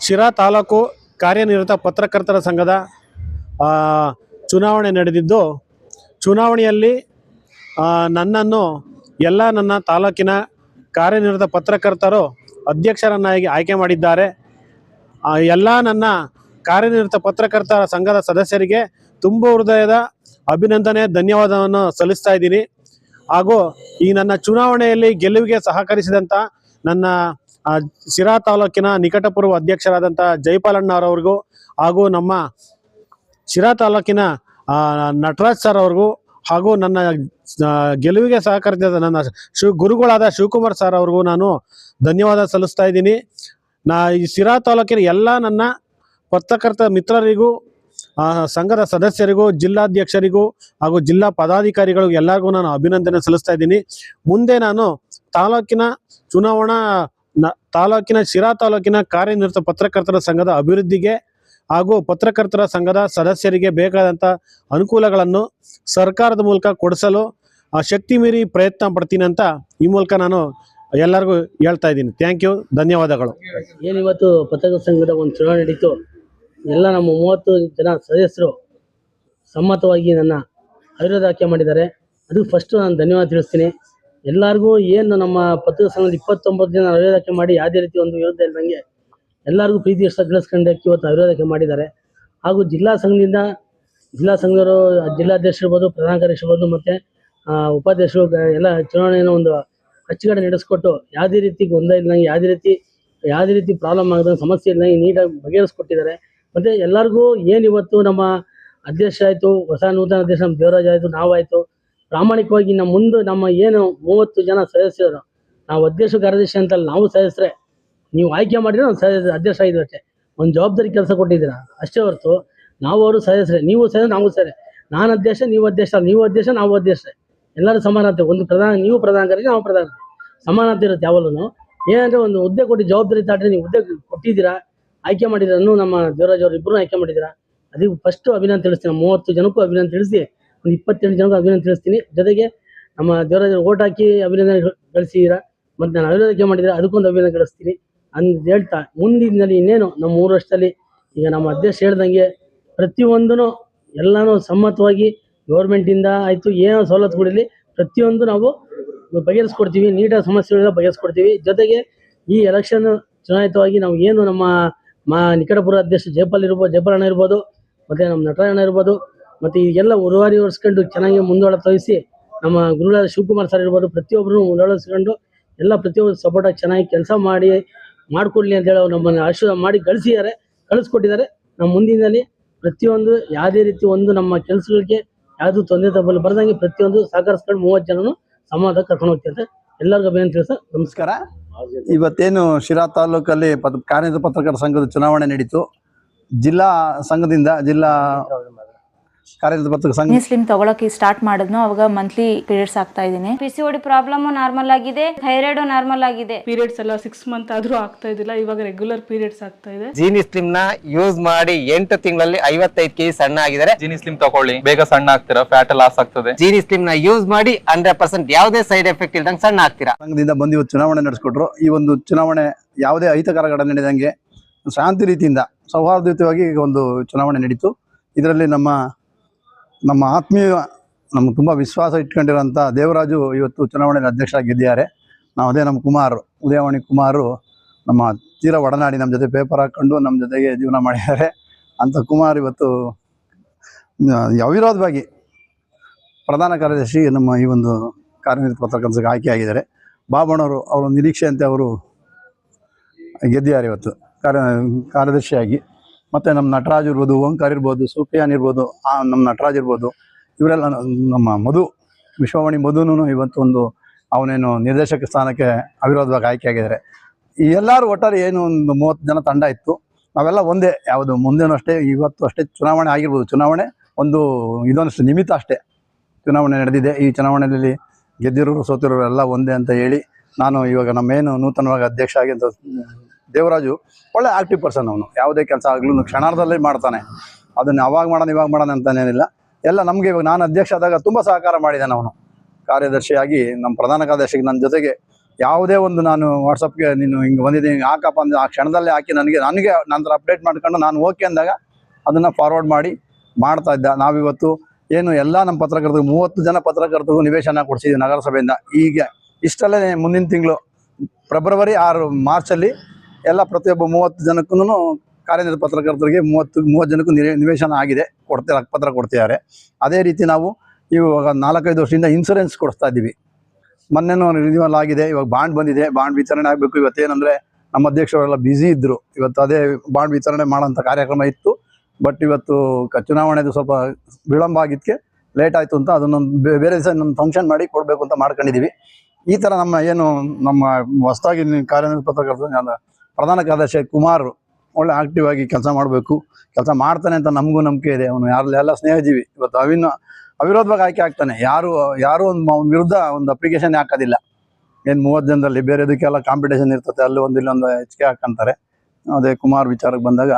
ಶಿರಾ ತಾಲೂಕು ಕಾರ್ಯನಿರತ ಪತ್ರಕರ್ತರ ಸಂಘದ ಚುನಾವಣೆ ನಡೆದಿದ್ದು, ಚುನಾವಣೆಯಲ್ಲಿ ನನ್ನನ್ನು ನನ್ನ ತಾಲೂಕಿನ ಕಾರ್ಯನಿರತ ಪತ್ರಕರ್ತರು ಅಧ್ಯಕ್ಷರನ್ನಾಗಿ ಆಯ್ಕೆ ಮಾಡಿದ್ದಾರೆ. ನನ್ನ ಕಾರ್ಯನಿರತ ಪತ್ರಕರ್ತರ ಸಂಘದ ಸದಸ್ಯರಿಗೆ ತುಂಬ ಹೃದಯದ ಅಭಿನಂದನೆ, ಧನ್ಯವಾದವನ್ನು ಸಲ್ಲಿಸ್ತಾ ಇದ್ದೀನಿ. ಹಾಗೂ ಈ ನನ್ನ ಚುನಾವಣೆಯಲ್ಲಿ ಗೆಲುವಿಗೆ ಸಹಕರಿಸಿದಂಥ ನನ್ನ ಶಿರಾ ತಾಲೂಕಿನ ನಿಕಟಪೂರ್ವ ಅಧ್ಯಕ್ಷರಾದಂಥ ಜೈಪಾಲಣ್ಣವರಿಗೂ ಹಾಗೂ ನಮ್ಮ ಶಿರಾ ತಾಲೂಕಿನ ನಟರಾಜ್ ಸರ್ ಅವ್ರಿಗೂ ಹಾಗೂ ನನ್ನ ಗೆಲುವಿಗೆ ಸಹಕರಿಸಿದ ನನ್ನ ಗುರುಗಳಾದ ಶಿವಕುಮಾರ್ ಸರ್ ಅವ್ರಿಗೂ ನಾನು ಧನ್ಯವಾದ ಸಲ್ಲಿಸ್ತಾ ಇದ್ದೀನಿ. ಈ ಶಿರಾ ತಾಲೂಕಿನ ನನ್ನ ಪತ್ರಕರ್ತ ಮಿತ್ರರಿಗೂ, ಸಂಘದ ಸದಸ್ಯರಿಗೂ, ಜಿಲ್ಲಾಧ್ಯಕ್ಷರಿಗೂ ಹಾಗೂ ಜಿಲ್ಲಾ ಪದಾಧಿಕಾರಿಗಳಿಗೂ ಎಲ್ಲರಿಗೂ ನಾನು ಅಭಿನಂದನೆ ಸಲ್ಲಿಸ್ತಾ ಇದ್ದೀನಿ. ಮುಂದೆ ನಾನು ಶಿರಾ ತಾಲೂಕಿನ ಕಾರ್ಯನಿರತ ಪತ್ರಕರ್ತರ ಸಂಘದ ಅಭಿವೃದ್ಧಿಗೆ ಹಾಗೂ ಪತ್ರಕರ್ತರ ಸಂಘದ ಸದಸ್ಯರಿಗೆ ಬೇಕಾದಂಥ ಅನುಕೂಲಗಳನ್ನು ಸರ್ಕಾರದ ಮೂಲಕ ಕೊಡಿಸಲು ಶಕ್ತಿ ಮೀರಿ ಪ್ರಯತ್ನ ಪಡ್ತೀನಿ ಅಂತ ಈ ಮೂಲಕ ನಾನು ಎಲ್ಲರಿಗೂ ಹೇಳ್ತಾ ಇದ್ದೀನಿ. ಥ್ಯಾಂಕ್ ಯು, ಧನ್ಯವಾದಗಳು. ಏನಿವತ್ತು ಪತ್ರಕರ್ತರ ಸಂಘದ ಒಂದು ಚುನಾವಣೆ ನಡೀತು. ಎಲ್ಲ ನಮ್ಮ 30 ಜನ ಸದಸ್ಯರು ಸಮ್ಮತವಾಗಿ ನನ್ನ ಅವಿರೋಧ ಆಯ್ಕೆ ಮಾಡಿದ್ದಾರೆ. ಅದು ಫಸ್ಟ್ ನಾನು ಧನ್ಯವಾದ ತಿಳಿಸ್ತೀನಿ ಎಲ್ಲರಿಗೂ. ಏನು ನಮ್ಮ ಪತ್ರಕರ್ತರ ಸಂಘದ 29 ಜನ ಅವಿರೋಧ ಆಯ್ಕೆ ಮಾಡಿ ಯಾವುದೇ ರೀತಿ ಒಂದು ವಿರೋಧ ಇಲ್ಲದಂಗೆ ಎಲ್ಲರಿಗೂ ಪ್ರೀತಿ ಇಷ್ಟ ಗಳಿಸ್ಕೊಂಡಕ್ಕೆ ಇವತ್ತು ಅವಿರೋಧ ಆಯ್ಕೆ ಮಾಡಿದ್ದಾರೆ. ಹಾಗೂ ಜಿಲ್ಲಾ ಸಂಘದವರು ಜಿಲ್ಲಾಧ್ಯಕ್ಷರು ಇರ್ಬೋದು, ಪ್ರಧಾನ ಕಾರ್ಯದರ್ಶಿ ಇರ್ಬೋದು, ಮತ್ತು ಉಪಾಧ್ಯಕ್ಷರು ಎಲ್ಲ ಚುನಾವಣೆಯನ್ನು ಒಂದು ಅಚ್ಚುಕಡೆ ನಡೆಸ್ಕೊಟ್ಟು ಯಾವುದೇ ರೀತಿ ಗೊಂದಲ ಇಲ್ಲದಂಗೆ, ಯಾವುದೇ ರೀತಿ ಪ್ರಾಬ್ಲಮ್ ಆಗದಂಗೆ, ಸಮಸ್ಯೆ ಇಲ್ಲದಂಗೆ ನೀಟಾಗಿ ಬಗೆಹರಿಸ್ಕೊಟ್ಟಿದ್ದಾರೆ. ಮತ್ತು ಎಲ್ಲರಿಗೂ ಇವತ್ತು ನಮ್ಮ ಅಧ್ಯಕ್ಷ ಆಯಿತು, ಹೊಸ ನೂತನ ಅಧ್ಯಕ್ಷ ನಮ್ಮ ದೇವರಾಜ್ ಆಯಿತು, ನಾವಾಯಿತು, ಪ್ರಾಮಾಣಿಕವಾಗಿ ನಮ್ಮ ಮುಂದೆ ನಮ್ಮ 30 ಜನ ಸದಸ್ಯರು, ನಾವು ಅಧ್ಯಕ್ಷ ಕಾರ್ಯದರ್ಶಿ ಅಂತಲ್ಲ, ನಾವು ಸದಸ್ಯರೇ. ನೀವು ಆಯ್ಕೆ ಮಾಡಿದ್ರೆ ನಾವು ಅಧ್ಯಕ್ಷ ಆಗಿದ್ವಿ ಅಷ್ಟೇ. ಒಂದು ಜವಾಬ್ದಾರಿ ಕೆಲಸ ಕೊಟ್ಟಿದ್ದೀರಾ ಅಷ್ಟೇ ಹೊರತು ನಾವು ಅವರು ಸದಸ್ಯರೇ, ನೀವು ಸದಸ್ಯ ನಾವು ಸರಿ, ನಾನು ಅಧ್ಯಕ್ಷ ನೀವು ಅಧ್ಯಕ್ಷ, ನೀವು ಅಧ್ಯಕ್ಷ ನಾವು ಅಧ್ಯಕ್ಷರೇ, ಎಲ್ಲರೂ ಸಮಾನತೆ. ಒಂದು ನೀವು ಪ್ರಧಾನ ಕಾರ್ಯದರ್ಶಿ, ನಾವು ಪ್ರಧಾನ ಸಮಾನತೆ ಇರುತ್ತೆ ಯಾವಲ್ಲೂ. ಏನಂದರೆ ಒಂದು ಹುದ್ದೆ ಕೊಟ್ಟು ಜವಾಬ್ದಾರಿ ತಾಟ್ರೆ ನೀವು ಹುದ್ದೆ ಕೊಟ್ಟಿದ್ದೀರಾ, ಆಯ್ಕೆ ಮಾಡಿದ್ದೀರಾ, ನಮ್ಮ ದೇವರಾಜ್ ಅವರು ಇಬ್ಬರು ಆಯ್ಕೆ ಮಾಡಿದ್ದೀರಾ. ಅದಕ್ಕೆ ಫಸ್ಟು ಅಭಿನಂದನೆ ತಿಳಿಸ್ತೀನಿ. 30 ಜನಕ್ಕೂ ಅಭಿನಂದನೆ ತಿಳಿಸಿ, ಒಂದು 28 ಜನಕ್ಕೂ ಅಭಿನಂದನೆ ತಿಳಿಸ್ತೀನಿ. ಜೊತೆಗೆ ನಮ್ಮ ದೇವರಾಜ್ ಓಟ್ ಹಾಕಿ ಅಭಿನಂದನೆ ಗಳಿಸಿದ್ದೀರಾ, ಮತ್ತು ನಾನು ಅಭಿನಂದನೆ ಮಾಡಿದರೆ ಅದಕ್ಕೊಂದು ಅಭಿನಂದನೆ ಗಳಿಸ್ತೀನಿ ಅಂತ ಹೇಳ್ತಾ, ಮುಂದಿನಲ್ಲಿ ಇನ್ನೇನು ನಮ್ಮ 3 ವರ್ಷದಲ್ಲಿ ಈಗ ನಮ್ಮ ಅಧ್ಯಕ್ಷ ಹೇಳ್ದಂಗೆ ಪ್ರತಿಯೊಂದೂ ಎಲ್ಲನೂ ಸಮ್ಮತವಾಗಿ ಗೌರ್ಮೆಂಟಿಂದ ಆಯಿತು, ಏನೋ ಸವಲತ್ತುಗಳಿರಲಿ ಪ್ರತಿಯೊಂದು ನಾವು ಬಗೆಹರಿಸ್ಕೊಡ್ತೀವಿ, ನೀಟಾಗಿ ಸಮಸ್ಯೆಗಳೆಲ್ಲ ಬಗೆಹರಿಸ್ಕೊಡ್ತೀವಿ. ಜೊತೆಗೆ ಈ ಎಲೆಕ್ಷನ್ ಚುನಾಯಿತವಾಗಿ ನಾವು ಏನು ನಮ್ಮ ನಿಕಟಪೂರ್ವ ಅಧ್ಯಕ್ಷ ಜೈಪಾಲಣ್ಣ ಇರ್ಬೋದು, ಮತ್ತು ನಮ್ಮ ನಟರಾಜಣ್ಣ ಇರ್ಬೋದು, ಮತ್ತು ಈಗೆಲ್ಲ ಉರುವಾರಿ ಹೊರಿಸ್ಕೊಂಡು ಚೆನ್ನಾಗಿ ಮುಂದೊಳ ತೋರಿಸಿ, ನಮ್ಮ ಗುರುಗಳಾದ ಶಿವಕುಮಾರ್ ಸರ್ ಇರ್ಬೋದು, ಪ್ರತಿಯೊಬ್ಬರು ಮುಂದೊಳಿಸ್ಕೊಂಡು ಎಲ್ಲ ಪ್ರತಿಯೊಬ್ಬರು ಸಪೋರ್ಟಾಗಿ ಚೆನ್ನಾಗಿ ಕೆಲಸ ಮಾಡಿಕೊಡ್ಲಿ ಅಂತೇಳಿ ಅವ್ರು ನಮ್ಮನ್ನು ಆಶೀರ್ವಾದ ಮಾಡಿ ಕಳಿಸ್ಕೊಟ್ಟಿದ್ದಾರೆ. ನಮ್ಮ ಮುಂದಿನಲ್ಲಿ ಪ್ರತಿಯೊಂದು ಯಾವುದೇ ರೀತಿ ಒಂದು ನಮ್ಮ ಕೆಲಸಗಳಿಗೆ ಯಾವುದು ತೊಂದರೆ ತಪ್ಪಲು ಬರ್ದಂಗೆ ಪ್ರತಿಯೊಂದು ಸಹಕರಿಸ್ಕೊಂಡು 30 ಜನನು ಸಮಾಜ ಕರ್ಕೊಂಡು ಹೋಗ್ತೀವಿ ಅಂತ ಎಲ್ಲರಿಗೂ ಅಭಿನಂದನೆ ತಿಳಿಸ. ನಮಸ್ಕಾರ. ಇವತ್ತೇನು ಶಿರಾ ತಾಲೂಕಲ್ಲಿ ಕಾರ್ಯನಿರತ ಪತ್ರಕರ್ತರ ಸಂಘದ ಚುನಾವಣೆ ನಡೀತು. ಜಿಲ್ಲಾ ಸಂಘದಿಂದ ಕಾರ್ಯನಿರತ ಪತ್ರಕರ್ತರ ಸಂಘ ಸ್ಲಿಮ್ ತಗೊಳಕ್ಕೆ ಸ್ಟಾರ್ಟ್ ಮಾಡಿದ್ನೋ ಅವಾಗ ಮಂತ್ಲಿ ಪೀರಿಯಡ್ಸ್ ಆಗ್ತಾ ಇದ್ದೀನಿ. PCOD ಪ್ರಾಬ್ಲಮ್ ನಾರ್ಮಲ್ ಆಗಿದೆ, ಥೈರಾಯ್ಡ್ ನಾರ್ಮಲ್ ಆಗಿದೆ. ಪೀರಿಯಡ್ಸ್ ಎಲ್ಲ 6 ಮಂತ್ ಆದ್ರೂ ಆಗ್ತಾ ಇದ್ದಿಲ್ಲ, ಇವಾಗ ರೆಗ್ಯುಲರ್ ಪೀರಿಯಡ್ಸ್ ಆಗ್ತಾ ಇದೆ. ಜೀನಿ ಸ್ಲಿಮ್ ನ ಯೂಸ್ ಮಾಡಿ 8 ತಿಂಗಳಲ್ಲಿ 55 kg ಸಣ್ಣ ಆಗಿದ್ದಾರೆ. ಜೀನಿ ಸ್ಲಿಮ್ ತಗೊಳ್ಳಿ, ಬೇಗ ಸಣ್ಣ ಆಗ್ತೀರಾ, ಫ್ಯಾಟ್ ಲಾಸ್ ಆಗ್ತದೆ. ಜೀನಿ ಸ್ಲಿಮ್ ನ ಯೂಸ್ ಮಾಡಿ 100% ಯಾವುದೇ ಸೈಡ್ ಎಫೆಕ್ಟ್ ಇಲ್ದಂಗೆ ಸಣ್ಣ ಆಗ್ತೀರಾ. ಸಂಘದಿಂದ ಬಂದು ಇವತ್ತು ಚುನಾವಣೆ ನಡೆಸ್ಕೊಟ್ರು. ಈ ಒಂದು ಚುನಾವಣೆ ಯಾವುದೇ ಅಹಿತಕರ ಘಟನೆ ನಡೆದಂಗೆ ಶಾಂತಿ ರೀತಿಯಿಂದ ಸೌಹಾರ್ದಯುತವಾಗಿ ಒಂದು ಚುನಾವಣೆ ನಡೀತು. ಇದರಲ್ಲಿ ನಮ್ಮ ಆತ್ಮೀಯ, ನಮ್ಗೆ ತುಂಬ ವಿಶ್ವಾಸ ಇಟ್ಕೊಂಡಿರೋಂಥ ದೇವರಾಜು ಇವತ್ತು ಚುನಾವಣೆಯಲ್ಲಿ ಅಧ್ಯಕ್ಷರಾಗಿ ಗೆದ್ದಿದ್ದಾರೆ. ಅದೇ ನಮ್ಮ ಉದಯವಾಣಿ ಕುಮಾರು ನಮ್ಮ ತೀರ ಒಡನಾಡಿ, ನಮ್ಮ ಜೊತೆ ಪೇಪರ್ ಹಾಕ್ಕೊಂಡು ನಮ್ಮ ಜೊತೆಗೆ ಜೀವನ ಮಾಡಿದ್ದಾರೆ. ಅಂಥ ಕುಮಾರ್ ಇವತ್ತು ಅವಿರೋಧವಾಗಿ ಪ್ರಧಾನ ಕಾರ್ಯದರ್ಶಿ ನಮ್ಮ ಈ ಒಂದು ಕಾರ್ಯನಿರತ ಪತ್ರಕರ್ತರ ಆಯ್ಕೆಯಾಗಿದ್ದಾರೆ. ಬಾಬಣ್ಣವರು ಅವರ ನಿರೀಕ್ಷೆಯಂತೆ ಅವರು ಗೆದ್ದಿದ್ದಾರೆ ಇವತ್ತು ಕಾರ್ಯದರ್ಶಿಯಾಗಿ. ಮತ್ತು ನಮ್ಮ ನಟರಾಜ್ ಇರ್ಬೋದು, ಓಂಕಾರ ಇರ್ಬೋದು, ಸೂಫಿಯಾನ್ ಇರ್ಬೋದು, ನಮ್ಮ ನಟರಾಜ್ ಇರ್ಬೋದು, ಇವರೆಲ್ಲ ನಮ್ಮ ವಿಶ್ವವಾಣಿ ಮಧುನೂ ಇವತ್ತು ಅವನೇನು ನಿರ್ದೇಶಕ ಸ್ಥಾನಕ್ಕೆ ಅವಿರೋಧವಾಗಿ ಆಯ್ಕೆಯಾಗಿದ್ದಾರೆ. ಈ ಎಲ್ಲರೂ ಒಟ್ಟಾರೆ ಏನು ಒಂದು 30 ಜನ ತಂಡ ಇತ್ತು. ನಾವೆಲ್ಲ ಒಂದೇ, ಯಾವುದು ಮುಂದೇನೂ ಅಷ್ಟೇ, ಇವತ್ತು ಅಷ್ಟೇ ಚುನಾವಣೆ ಆಗಿರ್ಬೋದು. ಚುನಾವಣೆ ಇದೊಂದಷ್ಟು ನಿಮಿತ್ತ ಅಷ್ಟೇ ಚುನಾವಣೆ ನಡೆದಿದೆ. ಈ ಚುನಾವಣೆಯಲ್ಲಿ ಗೆದ್ದಿರೋರು ಸೋತಿರೋರು ಎಲ್ಲ ಒಂದೇ ಅಂತ ಹೇಳಿ ನಾನು ಇವಾಗ ನಮ್ಮೇನು ನೂತನವಾಗಿ ಅಧ್ಯಕ್ಷ ಆಗಿ ಅಂತ ದೇವರಾಜು ಒಳ್ಳೆ ಆಕ್ಟಿವ್ ಪರ್ಸನ್. ಅವನು ಯಾವುದೇ ಕೆಲಸ ಆಗಲೂ ಕ್ಷಣಾರ್ಧದಲ್ಲಿ ಮಾಡ್ತಾನೆ. ಅದನ್ನು ಅವಾಗ ಮಾಡೋಣ ಅಂತನೇನಿಲ್ಲ. ಎಲ್ಲ ನಮಗೆ ಇವಾಗ ನಾನು ಅಧ್ಯಕ್ಷ ಆದಾಗ ತುಂಬ ಸಹಕಾರ ಮಾಡಿದ್ದಾನೆ ಅವನು. ಕಾರ್ಯದರ್ಶಿಯಾಗಿ ನಮ್ಮ ಪ್ರಧಾನ ಕಾರ್ಯದರ್ಶಿಗೆ ನನ್ನ ಜೊತೆಗೆ ಯಾವುದೇ ಒಂದು ನಾನು ವಾಟ್ಸಪ್ಗೆ ನೀನು ಹಿಂಗೆ ಬಂದಿದ್ದೀನಿ ಹಾಕಪ್ಪ ಅಂದರೆ ಆ ಕ್ಷಣದಲ್ಲೇ ಹಾಕಿ ನನಗೆ ನಂತರ ಅಪ್ಡೇಟ್ ಮಾಡ್ಕೊಂಡು ನಾನು ಓಕೆ ಅಂದಾಗ ಅದನ್ನು ಫಾರ್ವರ್ಡ್ ಮಾಡಿ ಮಾಡ್ತಾ ಇದ್ದ. ನಾವಿವತ್ತು ಏನು ಎಲ್ಲ ನಮ್ಮ ಪತ್ರಕರ್ತರು 30 ಜನ ಪತ್ರಕರ್ತರಿಗೂ ನಿವೇಶನ ಕೊಡಿಸಿದ್ದೀವಿ ನಗರಸಭೆಯಿಂದ. ಈಗ ಇಷ್ಟಲ್ಲೇ ಮುಂದಿನ ತಿಂಗಳು ಫೆಬ್ರವರಿ 6 ಮಾರ್ಚಲ್ಲಿ ಎಲ್ಲ ಪ್ರತಿಯೊಬ್ಬ 30 ಜನಕ್ಕೂ ಕಾರ್ಯನಿರತ ಪತ್ರಕರ್ತರಿಗೆ 30 ಜನಕ್ಕೂ ನಿವೇಶನ ಆಗಿದೆ, ಪತ್ರ ಕೊಡ್ತಿದ್ದಾರೆ. ಅದೇ ರೀತಿ ನಾವು ಇವಾಗ 4-5 ವರ್ಷದಿಂದ ಇನ್ಸೂರೆನ್ಸ್ ಕೊಡಿಸ್ತಾ ಇದ್ದೀವಿ. ಮೊನ್ನೆನೂ ರಿನ್ಯೂವಲ್ ಆಗಿದೆ, ಇವಾಗ ಬಾಂಡ್ ಬಂದಿದೆ, ಬಾಂಡ್ ವಿತರಣೆ ಆಗಬೇಕು. ಇವತ್ತೇನೆಂದರೆ ನಮ್ಮ ಅಧ್ಯಕ್ಷರೆಲ್ಲ ಬ್ಯುಸಿ ಇದ್ದರು, ಇವತ್ತು ಅದೇ ಬಾಂಡ್ ವಿತರಣೆ ಮಾಡೋಂಥ ಕಾರ್ಯಕ್ರಮ ಇತ್ತು. ಬಟ್ ಇವತ್ತು ಚುನಾವಣೆದು ಸ್ವಲ್ಪ ವಿಳಂಬ ಆಗಿದ್ದಕ್ಕೆ ಲೇಟ್ ಆಯಿತು ಅಂತ ಅದನ್ನೊಂದು ಬೇರೆ ದಿವಸ ಇನ್ನೊಂದು ಫಂಕ್ಷನ್ ಮಾಡಿ ಕೊಡಬೇಕು ಅಂತ ಮಾಡ್ಕೊಂಡಿದ್ದೀವಿ. ಈ ಥರ ನಮ್ಮ ಹೊಸದಾಗಿ ಕಾರ್ಯನಿರತ ಪತ್ರಕರ್ತರು ಪ್ರಧಾನ ಕಾರ್ಯದರ್ಶಿ ಕುಮಾರ್ ಒಳ್ಳೆ ಆಕ್ಟಿವ್ ಆಗಿ ಕೆಲಸ ಮಾಡಬೇಕು, ಕೆಲಸ ಮಾಡ್ತಾನೆ ಅಂತ ನಮಗೂ ನಂಬಿಕೆ ಇದೆ. ಅವನು ಯಾರೆಲ್ಲ ಸ್ನೇಹಜೀವಿ. ಇವತ್ತು ಅವಿರೋಧವಾಗಿ ಆಯ್ಕೆ ಆಗ್ತಾನೆ. ಯಾರು ಅವನ ವಿರುದ್ಧ ಒಂದು ಅಪ್ಲಿಕೇಶನ್ ಹಾಕೋದಿಲ್ಲ. ಏನು 30 ಜನದಲ್ಲಿ ಬೇರೆದಕ್ಕೆಲ್ಲ ಕಾಂಪಿಟೇಷನ್ ಇರ್ತದೆ, ಅಲ್ಲಿ ಇಲ್ಲೊಂದು ಹೆಚ್ಚಿಗೆ ಹಾಕಂತಾರೆ. ಅದೇ ಕುಮಾರ್ ವಿಚಾರಕ್ಕೆ ಬಂದಾಗ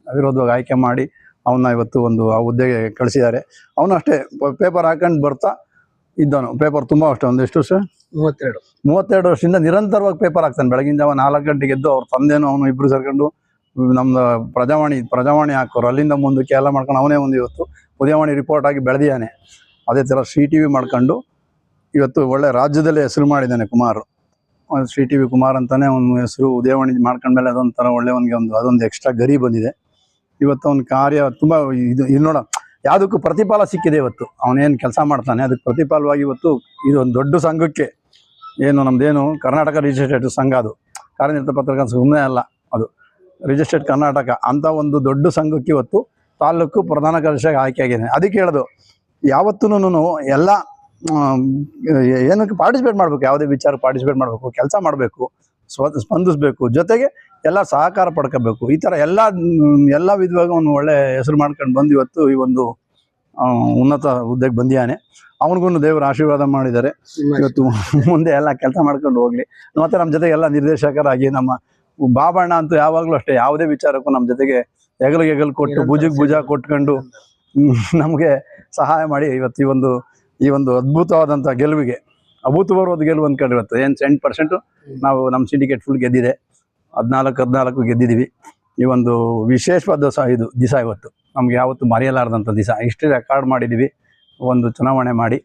ಅವಿರೋಧವಾಗಿ ಆಯ್ಕೆ ಮಾಡಿ ಅವನ್ನ ಇವತ್ತು ಆ ಹುದ್ದೆಗೆ ಕಳಿಸಿದ್ದಾರೆ. ಅವನು ಅಷ್ಟೇ ಪೇಪರ್ ಹಾಕೊಂಡು ಬರ್ತಾ ಇದ್ದವನು. ಪೇಪರ್ ತುಂಬ ಅಷ್ಟೇ ಎಷ್ಟು ವರ್ಷ 32 ವರ್ಷದಿಂದ ನಿರಂತರವಾಗಿ ಪೇಪರ್ ಹಾಕ್ತಾನೆ. ಬೆಳಗಿನ ಜಾವ 4 ಗಂಟೆಗೆ ಎದ್ದು ಅವ್ರ ತಂದೆನೂ ಅವನು ಇಬ್ಬರು ಸೇರ್ಕೊಂಡು ನಮ್ದು ಪ್ರಜಾವಾಣಿ ಹಾಕೋರು. ಅಲ್ಲಿಂದ ಮುಂದಕ್ಕೆ ಎಲ್ಲ ಮಾಡ್ಕೊಂಡು ಅವನೇ ಇವತ್ತು ಉದಯವಾಣಿ ರಿಪೋರ್ಟ್ ಆಗಿ ಬೆಳೆದಿದ್ದಾನೆ. ಅದೇ ಥರ CTV ಮಾಡ್ಕೊಂಡು ಇವತ್ತು ಒಳ್ಳೆ ರಾಜ್ಯದಲ್ಲೇ ಹೆಸರು ಮಾಡಿದ್ದಾನೆ ಕುಮಾರ್. CTV ಕುಮಾರ್ ಅಂತಾನೆ ಅವನ ಹೆಸರು. ಉದಯವಾಣಿ ಮಾಡ್ಕೊಂಡ್ಮೇಲೆ ಅದೊಂಥರ ಒಳ್ಳೆ ಅದೊಂದು ಎಕ್ಸ್ಟ್ರಾ ಗರಿ ಬಂದಿದೆ. ಇವತ್ತು ಅವನ ಕಾರ್ಯ ತುಂಬ ಇದು ನೋಡ ಯಾವುದಕ್ಕೂ ಪ್ರತಿಫಲ ಸಿಕ್ಕಿದೆ. ಇವತ್ತು ಅವನೇನು ಕೆಲಸ ಮಾಡ್ತಾನೆ ಅದಕ್ಕೆ ಪ್ರತಿಫಲವಾಗಿ ಇವತ್ತು ಇದೊಂದು ದೊಡ್ಡ ಸಂಘಕ್ಕೆ ಏನು ನಮ್ಮದೇನು ಕರ್ನಾಟಕ ರಿಜಿಸ್ಟ್ರೇಟೆಡ್ ಸಂಘ, ಅದು ಕಾರ್ಯನಿರತ ಪತ್ರಕರ್ತರ ಸುಮ್ಮನೆ ಅಲ್ಲ, ಅದು ರಿಜಿಸ್ಟ್ರೇಡ್ ಕರ್ನಾಟಕ ಅಂತ ಒಂದು ದೊಡ್ಡ ಸಂಘಕ್ಕೆ ಇವತ್ತು ತಾಲೂಕು ಪ್ರಧಾನ ಕಾರ್ಯದರ್ಶಿಯಾಗಿ ಆಯ್ಕೆ ಆಗಿದೆ. ಅದಕ್ಕೆ ಹೇಳೋದು ಯಾವತ್ತೂ ಎಲ್ಲ ಏನಕ್ಕೆ ಪಾರ್ಟಿಸಿಪೇಟ್ ಮಾಡಬೇಕು, ಯಾವುದೇ ವಿಚಾರ ಪಾರ್ಟಿಸಿಪೇಟ್ ಮಾಡಬೇಕು, ಕೆಲಸ ಮಾಡಬೇಕು, ಸ್ಪಂದಿಸಬೇಕು, ಜೊತೆಗೆ ಎಲ್ಲ ಸಹಕಾರ ಪಡ್ಕೋಬೇಕು. ಈ ಥರ ಎಲ್ಲ ವಿಧವಾಗಿ ಅವನು ಒಳ್ಳೆ ಹೆಸರು ಮಾಡ್ಕೊಂಡು ಬಂದು ಇವತ್ತು ಈ ಒಂದು ಉನ್ನತ ಹುದ್ದೆಗೆ ಬಂದಿದ್ದಾನೆ. ಅವನಿಗೂ ದೇವರು ಆಶೀರ್ವಾದ ಮಾಡಿದ್ದಾರೆ. ಇವತ್ತು ಮುಂದೆ ಎಲ್ಲ ಕೆಲಸ ಮಾಡ್ಕೊಂಡು ಹೋಗಲಿ. ಮತ್ತು ನಮ್ಮ ಜೊತೆಗೆ ಎಲ್ಲ ನಿರ್ದೇಶಕರಾಗಿ ನಮ್ಮ ಬಾಬಣ್ಣ ಅಂತೂ ಯಾವಾಗಲೂ ಅಷ್ಟೇ, ಯಾವುದೇ ವಿಚಾರಕ್ಕೂ ನಮ್ಮ ಜೊತೆಗೆ ಹೆಗಲು ಕೊಟ್ಟು ಭುಜ ಕೊಟ್ಕೊಂಡು ನಮಗೆ ಸಹಾಯ ಮಾಡಿ ಇವತ್ತು ಈ ಒಂದು ಅದ್ಭುತವಾದಂಥ ಗೆಲುವಿಗೆ ಅಭೂತಪೂರ್ವದ ಗೆಲುವು ಅಂದ್ಕೊಂಡ್ರೆ ಇವತ್ತು 8% ನಾವು ನಮ್ಮ ಸಿಂಡಿಕೇಟ್ ಫುಲ್ ಗೆದ್ದಿದೆ. 14 ಗೆದ್ದಿದ್ದೀವಿ. ಈ ಒಂದು ವಿಶೇಷವಾದ ಇದು ದಿವಸ ಇವತ್ತು ನಮ್ಗೆ ಯಾವತ್ತು ಮರೆಯಲಾರ್ದಂಥ ದಿವಸ. ಇಷ್ಟು ರೆಕಾರ್ಡ್ ಮಾಡಿದ್ದೀವಿ ಒಂದು ಚುನಾವಣೆ ಮಾಡಿ.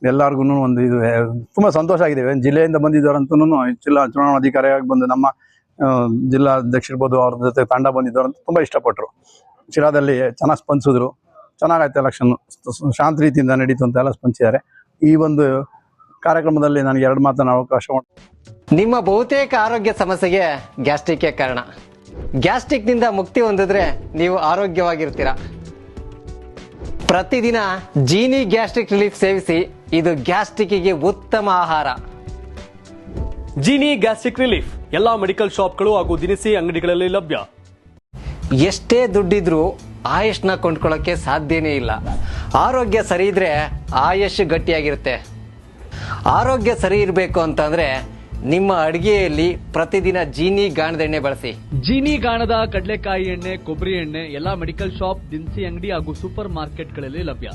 ಎಲ್ಲರಿಗೂ ಇದು ತುಂಬ ಸಂತೋಷ ಆಗಿದೆ. ಜಿಲ್ಲೆಯಿಂದ ಬಂದಿದ್ದವರಂತೂ ಜಿಲ್ಲಾ ಚುನಾವಣಾಧಿಕಾರಿಯಾಗಿ ಬಂದು ನಮ್ಮ ಜಿಲ್ಲಾಧ್ಯಕ್ಷರಿರ್ಬೋದು ಅವ್ರ ಜೊತೆ ತಂಡ ಬಂದಿದ್ದವರಂತೂ ತುಂಬ ಇಷ್ಟಪಟ್ಟರು. ಶಿರಾದಲ್ಲಿ ಚೆನ್ನಾಗಿ ಸ್ಪಂದಿಸಿದ್ರು. ಚೆನ್ನಾಗಾಯ್ತು ಎಲೆಕ್ಷನ್, ಶಾಂತ ರೀತಿಯಿಂದ ನಡೀತು ಅಂತ ಎಲ್ಲ ಸ್ಪಂದಿಸಿದ್ದಾರೆ. ಈ ಒಂದು ಕಾರ್ಯಕ್ರಮದಲ್ಲಿ ನನಗೆ 2 ಮಾತನ್ನ ಅವಕಾಶ. ನಿಮ್ಮ ಬಹುತೇಕ ಆರೋಗ್ಯ ಸಮಸ್ಯೆಗೆ ಗ್ಯಾಸ್ಟ್ರಿಕ್ ಕಾರಣ. ಗ್ಯಾಸ್ಟ್ರಿಕ್ನಿಂದ ಮುಕ್ತಿ ಹೊಂದಿದ್ರೆ ನೀವು ಆರೋಗ್ಯವಾಗಿರ್ತೀರ. ಪ್ರತಿದಿನ ಜೀನಿ ಗ್ಯಾಸ್ಟ್ರಿಕ್ ರಿಲೀಫ್ ಸೇವಿಸಿ. ಇದು ಗ್ಯಾಸ್ಟ್ರಿಕ್ಗೆ ಉತ್ತಮ ಆಹಾರ. ಜೀನಿ ಗ್ಯಾಸ್ಟ್ರಿಕ್ ರಿಲೀಫ್ ಎಲ್ಲಾ ಮೆಡಿಕಲ್ ಶಾಪ್ಗಳು ಹಾಗೂ ದಿನಸಿ ಅಂಗಡಿಗಳಲ್ಲಿ ಲಭ್ಯ. ಎಷ್ಟೇ ದುಡ್ಡಿದ್ರೂ ಆಯುಷ್ನ ಕೊಂಡ್ಕೊಳ್ಳೋಕೆ ಸಾಧ್ಯನೇ ಇಲ್ಲ. ಆರೋಗ್ಯ ಸರಿ ಇದ್ರೆ ಆಯುಷ್ ಗಟ್ಟಿಯಾಗಿರುತ್ತೆ. ಆರೋಗ್ಯ ಸರಿ ಇರಬೇಕು ಅಂತಂದ್ರೆ ನಿಮ್ಮ ಅಡಿಗೆಯಲ್ಲಿ ಪ್ರತಿದಿನ ಜೀನಿ ಗಾಣದ ಎಣ್ಣೆ ಬಳಸಿ. ಜೀನಿ ಗಾಣದ ಕಡಲೆಕಾಯಿ ಎಣ್ಣೆ, ಕೊಬ್ಬರಿ ಎಣ್ಣೆ ಎಲ್ಲಾ ಮೆಡಿಕಲ್ ಶಾಪ್, ದಿನಸಿ ಅಂಗಡಿ ಹಾಗೂ ಸೂಪರ್ ಮಾರ್ಕೆಟ್ಗಳಲ್ಲಿ ಲಭ್ಯ.